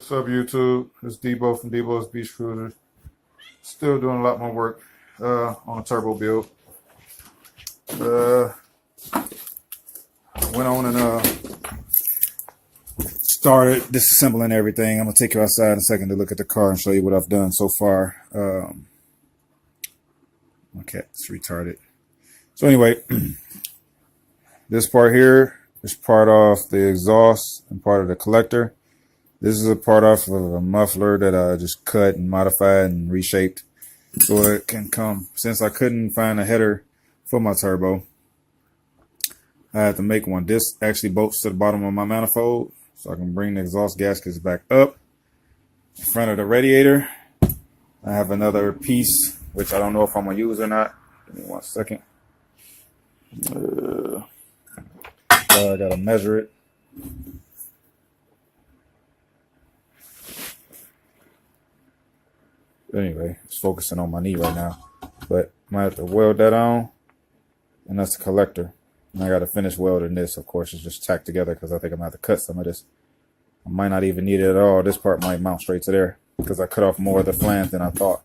What's up, YouTube? It's Debo from Debo's Beach Cruisers. Still doing a lot more work on a turbo build. Went on and started disassembling everything. I'm gonna take you outside in a second to look at the car and show you what I've done so far. My cat's retarded. So anyway, this part here is part of the exhaust and part of the collector. This is a part off of a muffler that I just cut and modified and reshaped so it can come. Since I couldn't find a header for my turbo, I had to make one. This actually bolts to the bottom of my manifold so I can bring the exhaust gaskets back up in front of the radiator. I have another piece, which I don't know if I'm going to use or not. Give me 1 second. I got to measure it. Anyway, it's focusing on my knee right now. But I'm going to have to weld that on. And that's the collector. And I got to finish welding this. Of course, it's just tacked together because I think I'm going to have to cut some of this. I might not even need it at all. This part might mount straight to there because I cut off more of the flange than I thought.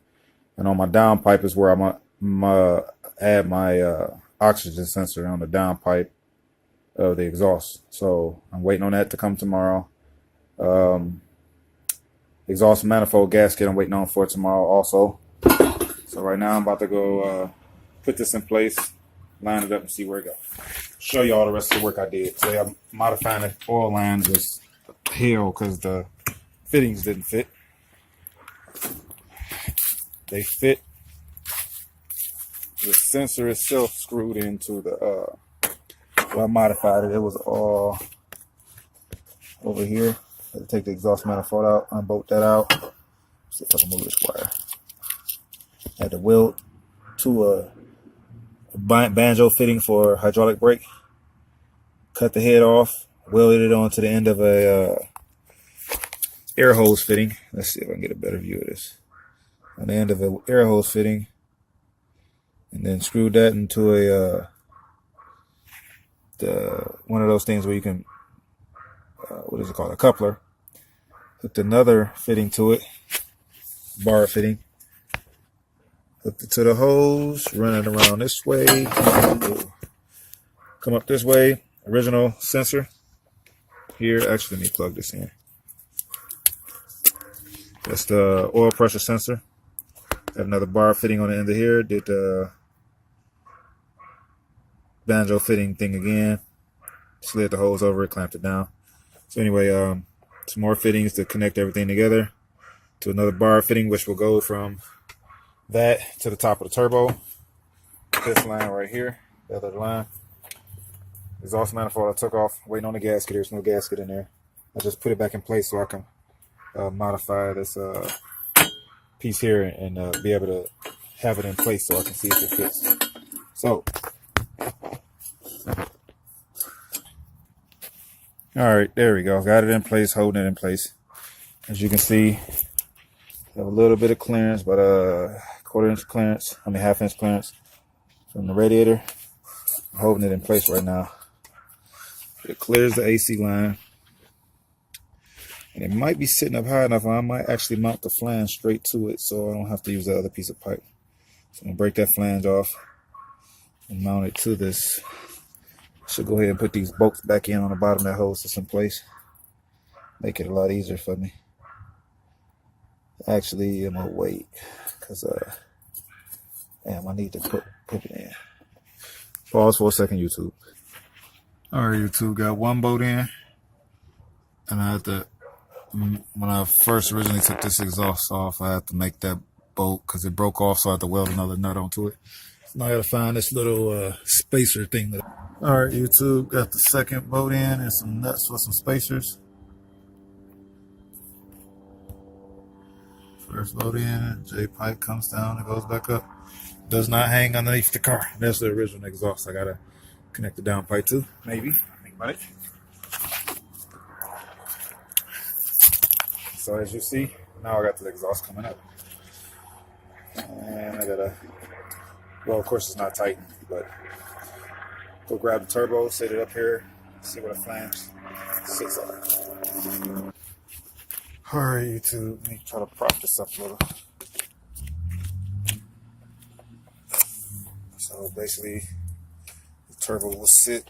And on my downpipe is where I'm going to add my oxygen sensor on the downpipe of the exhaust. So I'm waiting on that to come tomorrow. Exhaust manifold gasket I'm waiting on for tomorrow also. So right now I'm about to go put this in place, line it up and see where it goes. Show you all the rest of the work I did. Today I'm modifying the oil lines was hell because the fittings didn't fit. They fit. The sensor itself screwed into the well, I modified it. It was all over here. I had to take the exhaust manifold out, unbolt that out. See if I can move this wire. I had to weld to a banjo fitting for hydraulic brake. Cut the head off, welded it onto the end of a air hose fitting. Let's see if I can get a better view of this. On the end of an air hose fitting, and then screwed that into a one of those things where you can what is it called, a coupler. Hooked another fitting to it, bar fitting. Hooked it to the hose, run it around this way, come up this way. Original sensor here. Actually, let me plug this in. That's the oil pressure sensor. Have another bar fitting on the end of here. Did the banjo fitting thing again. Slid the hose over it, clamped it down. So anyway, some more fittings to connect everything together to another bar fitting, which will go from that to the top of the turbo. This line right here, the other line. Exhaust manifold I took off, waiting on the gasket. There's no gasket in there. I just put it back in place so I can modify this piece here and be able to have it in place so I can see if it fits. So, all right, there we go. Got it in place, holding it in place. As you can see, have a little bit of clearance, but quarter-inch clearance. I mean half-inch clearance from the radiator. I'm holding it in place right now. It clears the AC line. And it might be sitting up high enough, I might actually mount the flange straight to it so I don't have to use the other piece of pipe. So I'm going to break that flange off and mount it to this. Should go ahead and put these bolts back in on the bottom that holds this in place. Make it a lot easier for me. Actually, I'm going to wait because damn, I need to put it in. Pause for a second, YouTube. All right, YouTube, got one bolt in. And I had to, when I first originally took this exhaust off, I had to make that bolt because it broke off, so I had to weld another nut onto it. So now I got to find this little spacer thing. All right, YouTube, got the second bolt in and some nuts for some spacers. First bolt in, J pipe comes down and goes back up. Does not hang underneath the car. That's the original exhaust. I got to connect the downpipe to, maybe. Think about it. So as you see, now I got the exhaust coming up. And I gotta, well, of course it's not tight, but go grab the turbo, set it up here, see where the flange sits on. Alright, YouTube, let me try to prop this up a little. So basically, the turbo will sit